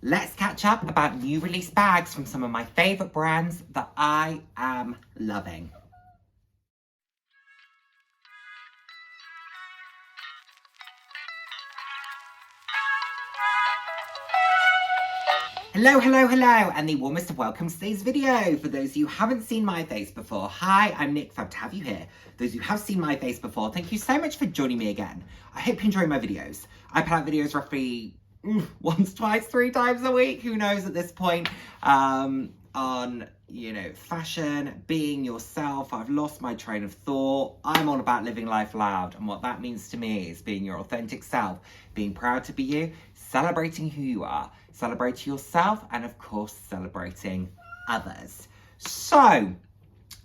let's catch up about new release bags from some of my favourite brands that I am loving. Hello, hello, hello, and the warmest of welcomes to today's video. For those of you who haven't seen my face before, hi, I'm Nick, fab to have you here. Those of you who have seen my face before, thank you so much for joining me again. I hope you enjoy my videos. I put out videos roughly once, twice, 3 times a week, who knows at this point, on, you know, fashion, being yourself. I've lost my train of thought. I'm all about living life loud, and what that means to me is being your authentic self, being proud to be you, celebrating who you are, celebrating yourself, and of course, celebrating others. So,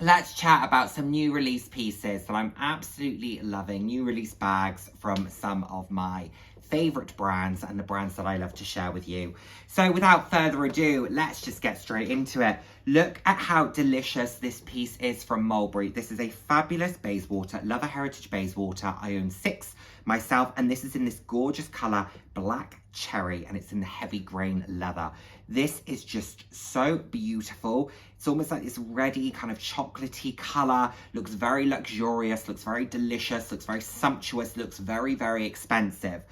let's chat about some new release pieces that I'm absolutely loving, new release bags from some of my favourite brands and the brands that I love to share with you. So without further ado, let's just get straight into it. Look at how delicious this piece is from Mulberry. This is a fabulous Bayswater, love a heritage Bayswater. I own 6 myself, and this is in this gorgeous colour, black cherry, and it's in the heavy grain leather. This is just so beautiful. It's almost like this reddy kind of chocolatey colour, looks very luxurious, looks very delicious, looks very sumptuous, looks very, very expensive.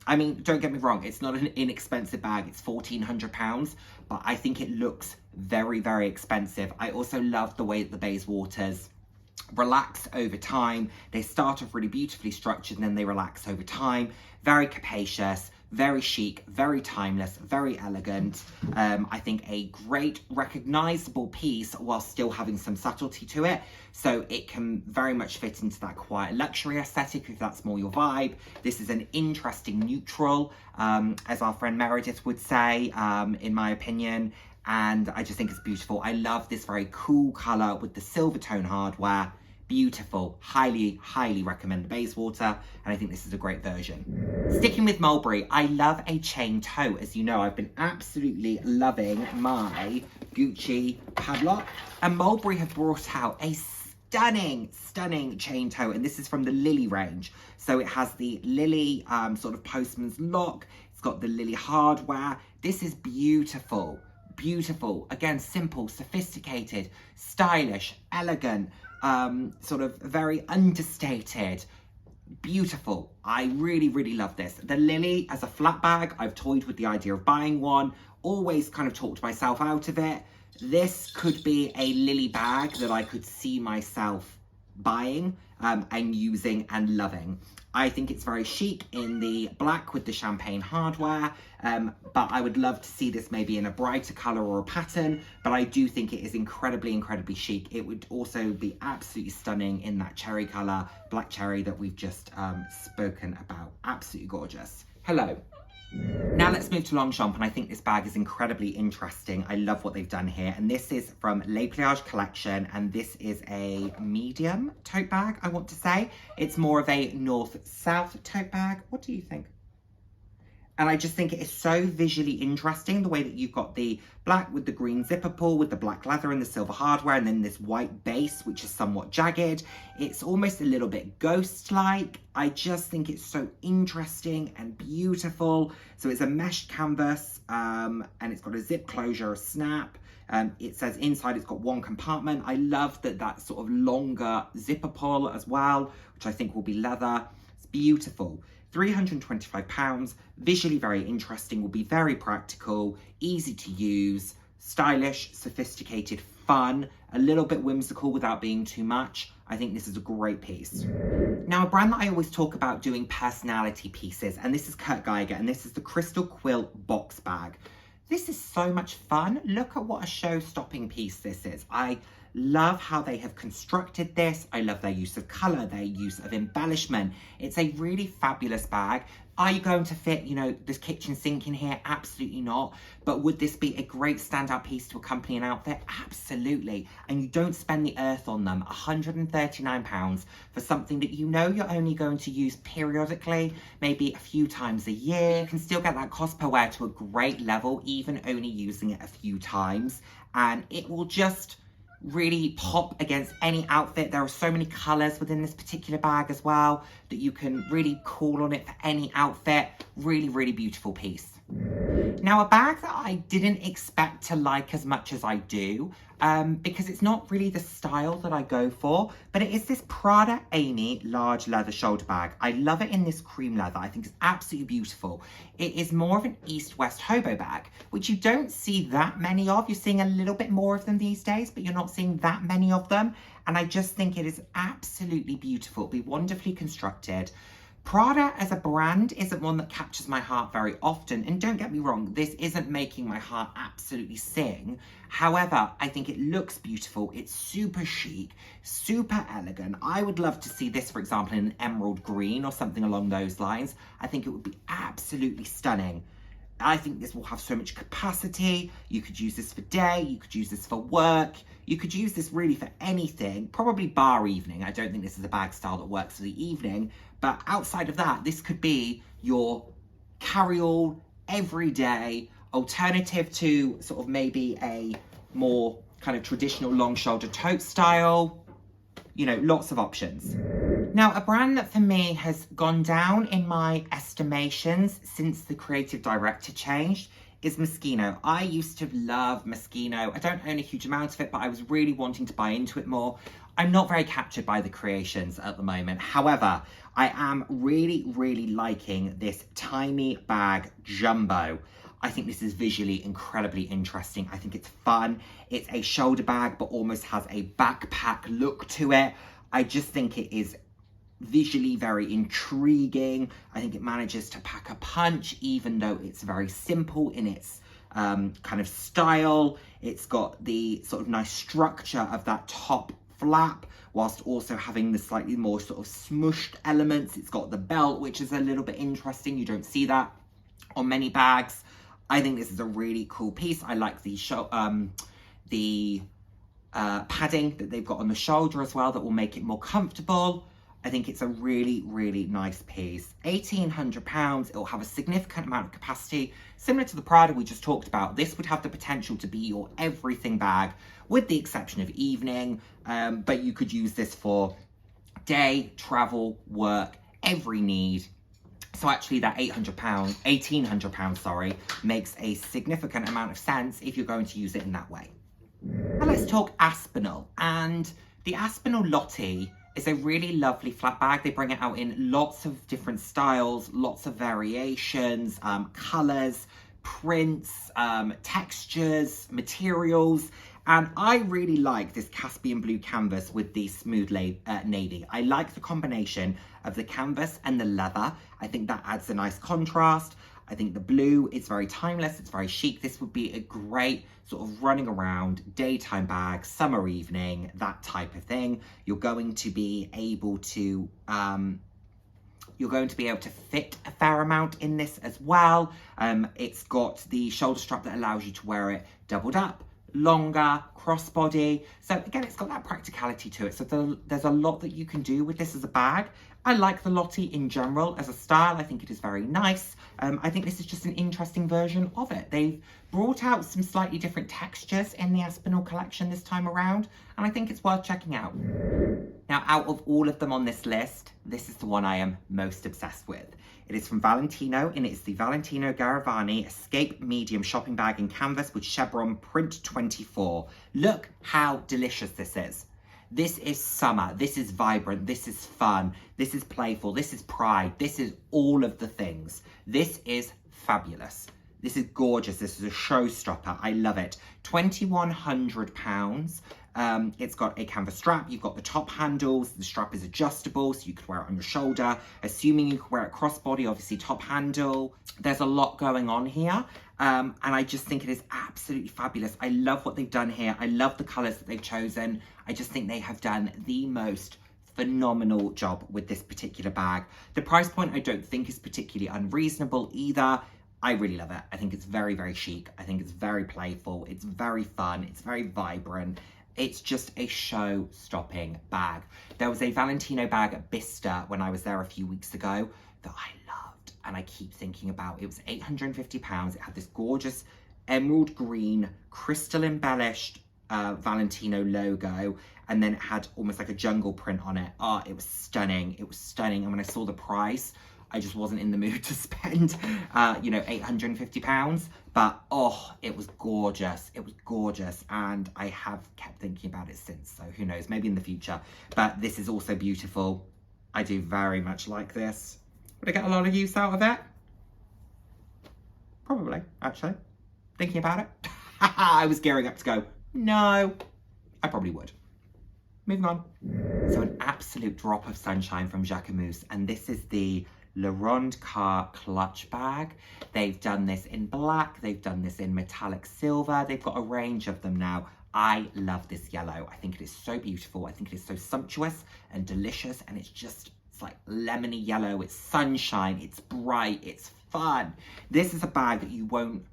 I mean, don't get me wrong, it's not an inexpensive bag, it's £1,400, but I think it looks very, very expensive. I also love the way that the Bayswaters relax over time. They start off really beautifully structured and then they relax over time. Very capacious, very chic, very timeless, very elegant. I think a great recognizable piece while still having some subtlety to it. So it can very much fit into that quiet luxury aesthetic if that's more your vibe. This is an interesting neutral, as our friend Meredith would say, in my opinion. And I just think it's beautiful. I love this very cool color with the silver tone hardware. Beautiful, highly, highly recommend the Bayswater, and I think this is a great version. Sticking with Mulberry, I love a chain toe. As you know, I've been absolutely loving my Gucci padlock, and Mulberry have brought out a stunning, stunning chain toe, and this is from the Lily range. So it has the Lily sort of postman's lock, it's got the Lily hardware. This is beautiful, beautiful. Again, simple, sophisticated, stylish, elegant, sort of very understated, beautiful. I really, really love this. The Lily as a flat bag, I've toyed with the idea of buying one, always kind of talked myself out of it. This could be a Lily bag that I could see myself buying and using and loving. I think it's very chic in the black with the champagne hardware, but I would love to see this maybe in a brighter colour or a pattern, but I do think it is incredibly, incredibly chic. It would also be absolutely stunning in that cherry colour, black cherry that we've just spoken about. Absolutely gorgeous. Hello. Now let's move to Longchamp, and I think this bag is incredibly interesting. I love what they've done here, and this is from Pliage collection, and this is a medium tote bag, I want to say. It's more of a north-south tote bag. What do you think? And I just think it is so visually interesting, the way that you've got the black with the green zipper pull, with the black leather and the silver hardware, and then this white base, which is somewhat jagged. It's almost a little bit ghost-like. I just think it's so interesting and beautiful. So it's a meshed canvas, and it's got a zip closure, a snap. It says inside it's got 1 compartment. I love that sort of longer zipper pull as well, which I think will be leather. It's beautiful. £325, visually very interesting, will be very practical, easy to use, stylish, sophisticated, fun, a little bit whimsical without being too much. I think this is a great piece. Now, a brand that I always talk about doing personality pieces, and this is Geiger, and this is the Crystal Quilt box bag. This is so much fun. Look at what a show-stopping piece this is. I love how they have constructed this. I love their use of colour, their use of embellishment. It's a really fabulous bag. Are you going to fit, you know, this kitchen sink in here? Absolutely not. But would this be a great standout piece to accompany an outfit? Absolutely. And you don't spend the earth on them. £139 for something that you know you're only going to use periodically, maybe a few times a year. You can still get that cost per wear to a great level, even only using it a few times. And it will just really pop against any outfit. There are so many colours within this particular bag as well that you can really call on it for any outfit. Really, really beautiful piece. Now, a bag that I didn't expect to like as much as I do, because it's not really the style that I go for, but it is this Prada Amy large leather shoulder bag. I love it in this cream leather. I think it's absolutely beautiful. It is more of an east-west hobo bag, which you don't see that many of. You're seeing a little bit more of them these days, but you're not seeing that many of them. And I just think it is absolutely beautiful. It'll be wonderfully constructed. Prada as a brand isn't one that captures my heart very often, and don't get me wrong, this isn't making my heart absolutely sing. However, I think it looks beautiful, it's super chic, super elegant. I would love to see this, for example, in an emerald green or something along those lines. I think it would be absolutely stunning. I think this will have so much capacity. You could use this for day, you could use this for work, you could use this really for anything, probably bar evening. I don't think this is a bag style that works for the evening, but outside of that, this could be your carry-all, everyday alternative to sort of maybe a more kind of traditional long shoulder tote style. You know, lots of options. Now, a brand that for me has gone down in my estimations since the creative director changed is Moschino. I used to love Moschino. I don't own a huge amount of it, but I was really wanting to buy into it more. I'm not very captured by the creations at the moment. However, I am really, really liking this tiny bag jumbo. I think this is visually incredibly interesting. I think it's fun. It's a shoulder bag, but almost has a backpack look to it. I just think it is visually very intriguing. I think it manages to pack a punch, even though it's very simple in its kind of style. It's got the sort of nice structure of that top flap, whilst also having the slightly more sort of smushed elements. It's got the belt, which is a little bit interesting. You don't see that on many bags. I think this is a really cool piece. I like the padding that they've got on the shoulder as well that will make it more comfortable. I think it's a really, really nice piece. £1,800, it'll have a significant amount of capacity. Similar to the Prada we just talked about, this would have the potential to be your everything bag, with the exception of evening, but you could use this for day, travel, work, every need. So actually that £1,800, sorry, makes a significant amount of sense if you're going to use it in that way. Now let's talk Aspinal, and the Aspinal Lottie is a really lovely flat bag. They bring it out in lots of different styles, lots of variations, colours, prints, textures, materials. And I really like this Caspian blue canvas with the smooth navy. I like the combination of the canvas and the leather. I think that adds a nice contrast. I think the blue is very timeless, it's very chic. This would be a great sort of running around daytime bag, summer evening, that type of thing. You're going to be able to fit a fair amount in this as well. It's got the shoulder strap that allows you to wear it doubled up, longer, crossbody. So again, it's got that practicality to it. So there's a lot that you can do with this as a bag. I like the Lottie in general as a style. I think it is very nice. I think this is just an interesting version of it. They've brought out some slightly different textures in the Aspinal collection this time around, and I think it's worth checking out. Now, out of all of them on this list, this is the one I am most obsessed with. It is from Valentino, and it's the Valentino Garavani Escape Medium shopping bag in canvas with chevron print 24. Look how delicious this is. This is summer, this is vibrant, this is fun, this is playful, this is pride, this is all of the things. This is fabulous. This is gorgeous, this is a showstopper, I love it. £2,100. It's got a canvas strap, you've got the top handles, the strap is adjustable, so you could wear it on your shoulder, assuming you could wear it crossbody, obviously top handle. There's a lot going on here, and I just think it is absolutely fabulous. I love what they've done here, I love the colours that they've chosen. I just think they have done the most phenomenal job with this particular bag. The price point I don't think is particularly unreasonable either. I really love it. I think it's very, very chic. I think it's very playful. It's very fun. It's very vibrant. It's just a show-stopping bag. There was a Valentino bag at Bicester when I was there a few weeks ago that I loved and I keep thinking about. It was £850. It had this gorgeous emerald green, crystal embellished Valentino logo, and then it had almost like a jungle print on it. Oh, it was stunning. It was stunning. And when I saw the price, I just wasn't in the mood to spend, you know, £850. But, oh, it was gorgeous. It was gorgeous. And I have kept thinking about it since. So who knows, maybe in the future. But this is also beautiful. I do very much like this. Would I get a lot of use out of it? Probably, actually. Thinking about it. I was gearing up to go, no, I probably would. Moving on. So an absolute drop of sunshine from Jacquemus, and this is the Le Ronde Car clutch bag. They've done this in black, they've done this in metallic silver, they've got a range of them now. I love this yellow. I think it is so beautiful. I think it is so sumptuous and delicious, and it's like lemony yellow, it's sunshine, it's bright, it's fun. This is a bag that you won't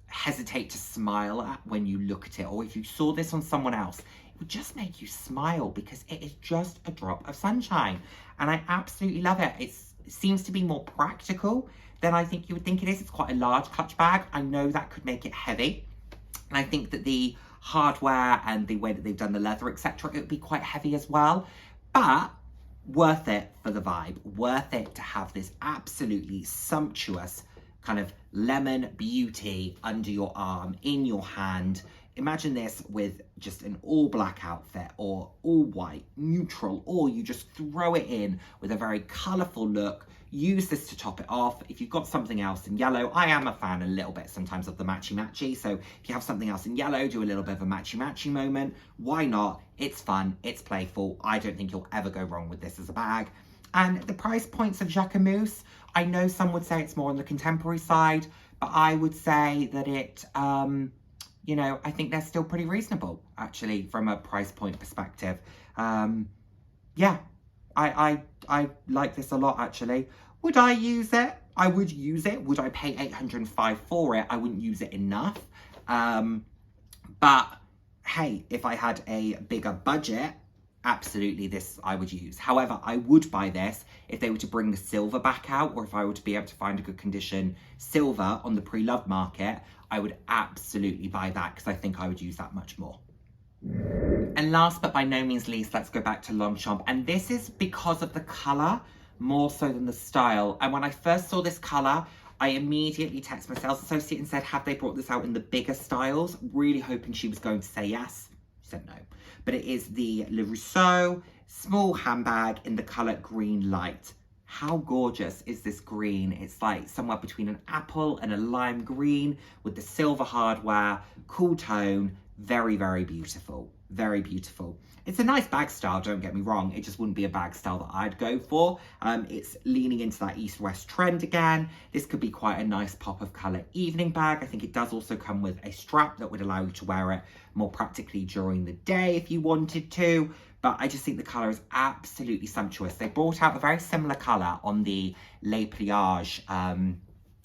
hesitate to smile at when you look at it, or if you saw this on someone else, it would just make you smile because it is just a drop of sunshine. And I absolutely love it. It seems to be more practical than I think you would think it is. It's quite a large clutch bag. I know that could make it heavy. And I think that the hardware and the way that they've done the leather, etc., it would be quite heavy as well. But worth it for the vibe. Worth it to have this absolutely sumptuous kind of lemon beauty under your arm, in your hand. Imagine this with just an all black outfit or all white, neutral, or you just throw it in with a very colourful look. Use this to top it off. If you've got something else in yellow, I am a fan a little bit sometimes of the matchy-matchy. So if you have something else in yellow, do a little bit of a matchy-matchy moment. Why not? It's fun, it's playful. I don't think you'll ever go wrong with this as a bag. And the price points of Jacquemus, I know some would say it's more on the contemporary side, but I would say that it, you know, I think they're still pretty reasonable, actually, from a price point perspective. Yeah, I like this a lot, actually. Would I use it? I would use it. Would I pay $805 for it? I wouldn't use it enough. But, hey, if I had a bigger budget, absolutely this I would use. However, I would buy this if they were to bring the silver back out, or if I were to be able to find a good condition silver on the pre-loved market, I would absolutely buy that because I think I would use that much more. And last but by no means least, let's go back to Longchamp. And this is because of the colour more so than the style. And when I first saw this colour, I immediately texted my sales associate and said, have they brought this out in the bigger styles? Really hoping she was going to say yes. She said no. But it is the Le Rousseau small handbag in the colour green light. How gorgeous is this green? It's like somewhere between an apple and a lime green with the silver hardware, cool tone, very, very beautiful. Very beautiful. It's a nice bag style, don't get me wrong. It just wouldn't be a bag style that I'd go for. It's leaning into that east-west trend again. This could be quite a nice pop of colour evening bag. I think it does also come with a strap that would allow you to wear it more practically during the day if you wanted to. But I just think the colour is absolutely sumptuous. They brought out a very similar colour on the Pliage.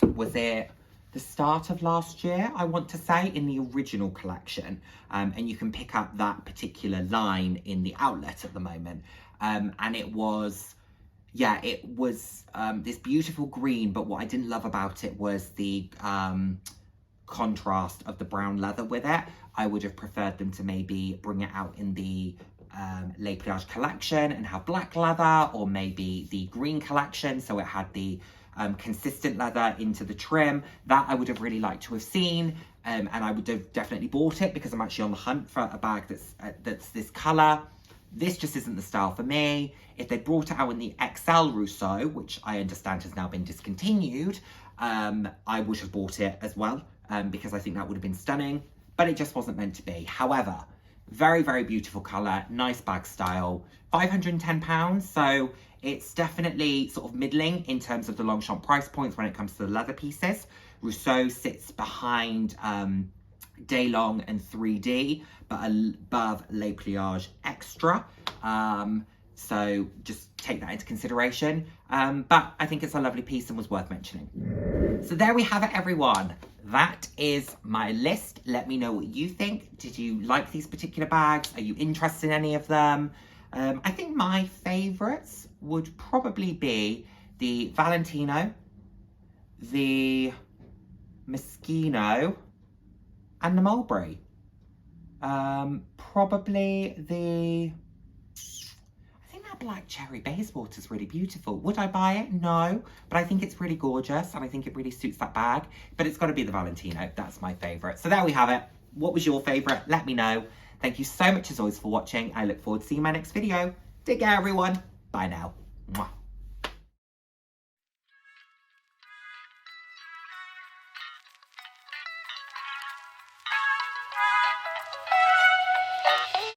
Was it the start of last year, I want to say, in the original collection. And you can pick up that particular line in the outlet at the moment. And it was, yeah, it was this beautiful green, but what I didn't love about it was the contrast of the brown leather with it. I would have preferred them to maybe bring it out in the Les Pliage collection and have black leather, or maybe the green collection, so it had the consistent leather into the trim. That I would have really liked to have seen, and I would have definitely bought it because I'm actually on the hunt for a bag that's this colour. This just isn't the style for me. If they brought it out in the XL Rousseau, which I understand has now been discontinued, I would have bought it as well, because I think that would have been stunning, but it just wasn't meant to be. However, very, very beautiful colour, nice bag style, £510, so it's definitely sort of middling in terms of the Longchamp price points when it comes to the leather pieces. Rousseau sits behind Daylong and 3D, but above Les Pliage Extra. So just take that into consideration. But I think it's a lovely piece and was worth mentioning. So there we have it, everyone. That is my list. Let me know what you think. Did you like these particular bags? Are you interested in any of them? I think my favourites would probably be the Valentino, the Moschino, and the Mulberry. Probably the... I think that black cherry base water is really beautiful. Would I buy it? No, but I think it's really gorgeous and I think it really suits that bag. But it's got to be the Valentino. That's my favourite. So there we have it. What was your favourite? Let me know. Thank you so much as always for watching. I look forward to seeing my next video. Take care, everyone. Bye now. Mwah.